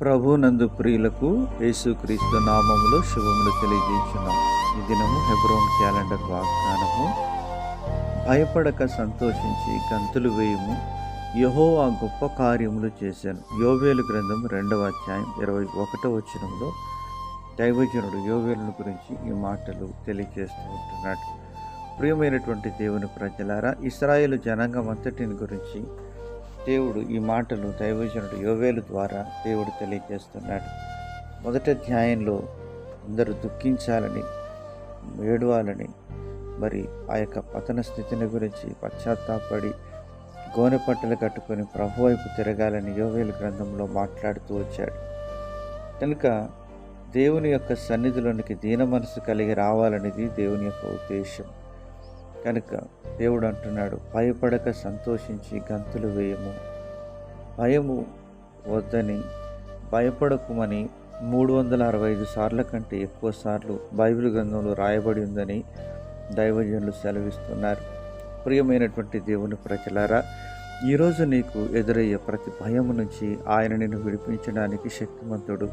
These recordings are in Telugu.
ప్రభునందు ప్రియులకు యేసుక్రీస్తు నామములో శుభములు తెలియజేస్తున్నాం. ఈ దినము హెబ్రోన్ క్యాలెండర్ వాగ్దానము. భయపడక సంతోషించి గంతులు వేయము, యెహోవా గొప్ప కార్యములు చేశాను. యోవేలు గ్రంథం 2వ అధ్యాయం 21వ వచనంలో దైవజనుడు యోవేలును గురించి ఈ మాటలు తెలియజేస్తూ ఉంటున్నాడు. ప్రియమైనటువంటి దేవుని ప్రజలారా, ఇశ్రాయేలు జనాంగం అంతటిని గురించి దేవుడు ఈ మాటలు దైవజనుడు యోవేలు ద్వారా దేవుడు తెలియజేస్తున్నాడు. మొదటి అధ్యాయంలో అందరూ దుఃఖించాలని, ఏడవాలని, మరి ఆ యొక్క పతన స్థితిని గురించి పశ్చాత్తాపడి గోనె పట్టలు కట్టుకొని ప్రభు వైపు తిరగాలని యోవేలు గ్రంథంలో మాట్లాడుతూ వచ్చాడు. కనుక దేవుని యొక్క సన్నిధిలోనికి దీన మనసు కలిగి రావాలనేది దేవుని యొక్క ఉద్దేశం. కనుక దేవుడు అంటున్నాడు, భయపడక సంతోషించి గంతులు వేయము. భయము వద్దని, భయపడకుమని 365 సార్ల కంటే ఎక్కువ సార్లు బైబిల్ గ్రంథంలో రాయబడి ఉందని దైవజనులు సెలవిస్తున్నారు. ప్రియమైనటువంటి దేవుని ప్రజలారా, ఈరోజు నీకు ఎదురయ్యే ప్రతి భయము నుంచి ఆయన నిన్ను విడిపించడానికి శక్తిమంతుడు.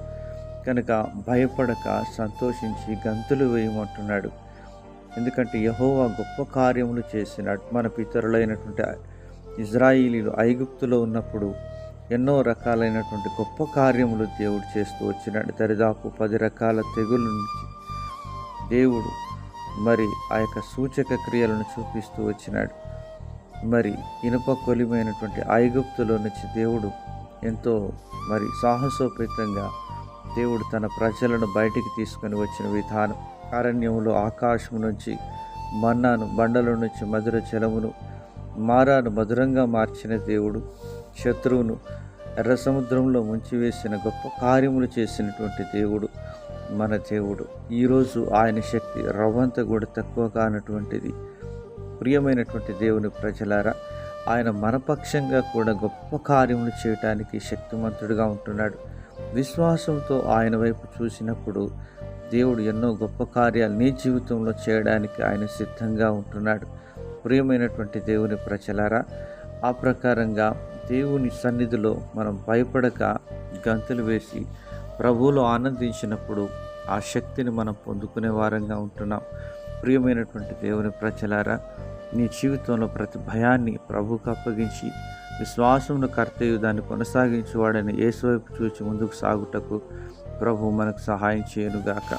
కనుక భయపడక సంతోషించి గంతులు వేయమంటున్నాడు. ఎందుకంటే యెహోవా గొప్ప కార్యములు చేసినాడు. మన పితరులైనటువంటి ఇజ్రాయిలీలు ఐగుప్తులో ఉన్నప్పుడు ఎన్నో రకాలైనటువంటి గొప్ప కార్యములు దేవుడు చేస్తూ వచ్చినాడు. దరిదాపు 10 రకాల తెగుళ్ళ నుంచి దేవుడు మరి ఆ యొక్క సూచక క్రియలను చూపిస్తూ వచ్చినాడు. మరి ఇనుప కొలిమైనటువంటి ఐగుప్తులో నుంచి దేవుడు ఎంతో మరి సాహసోపేతంగా దేవుడు తన ప్రజలను బయటికి తీసుకొని వచ్చిన విధానం, అరణ్యములో ఆకాశం నుంచి మన్నాను, బండల నుంచి మధుర జలమును, మారాను మధురంగా మార్చిన దేవుడు, శత్రువును ఎర్ర సముద్రంలో ముంచివేసిన గొప్ప కార్యములు చేసినటువంటి దేవుడు మన దేవుడు. ఈరోజు ఆయన శక్తి రవ్వంత కూడా తక్కువ కానటువంటిది. ప్రియమైనటువంటి దేవుని ప్రజలారా, ఆయన మనపక్షంగా కూడా గొప్ప కార్యములు చేయటానికి శక్తిమంతుడిగా ఉంటున్నాడు. విశ్వాసంతో ఆయన వైపు చూసినప్పుడు దేవుడు ఎన్నో గొప్ప కార్యాలు నీ జీవితంలో చేయడానికి ఆయన సిద్ధంగా ఉంటున్నాడు. ప్రియమైనటువంటి దేవుని ప్రజలారా, ఆ ప్రకారంగా దేవుని సన్నిధిలో మనం భయపడక గంతులు వేసి ప్రభువులో ఆనందించినప్పుడు ఆ శక్తిని మనం పొందుకునే వారంగా ఉంటున్నాం. ప్రియమైనటువంటి దేవుని ప్రజలారా, నీ జీవితంలో ప్రతి భయాన్ని ప్రభువుకు అప్పగించి విశ్వాసమును కర్తయు దాన్ని కొనసాగించేవాడని యేసు వైపు చూచి ముందుకు సాగుటకు ప్రభు మనకు సహాయం చేయనుగాక.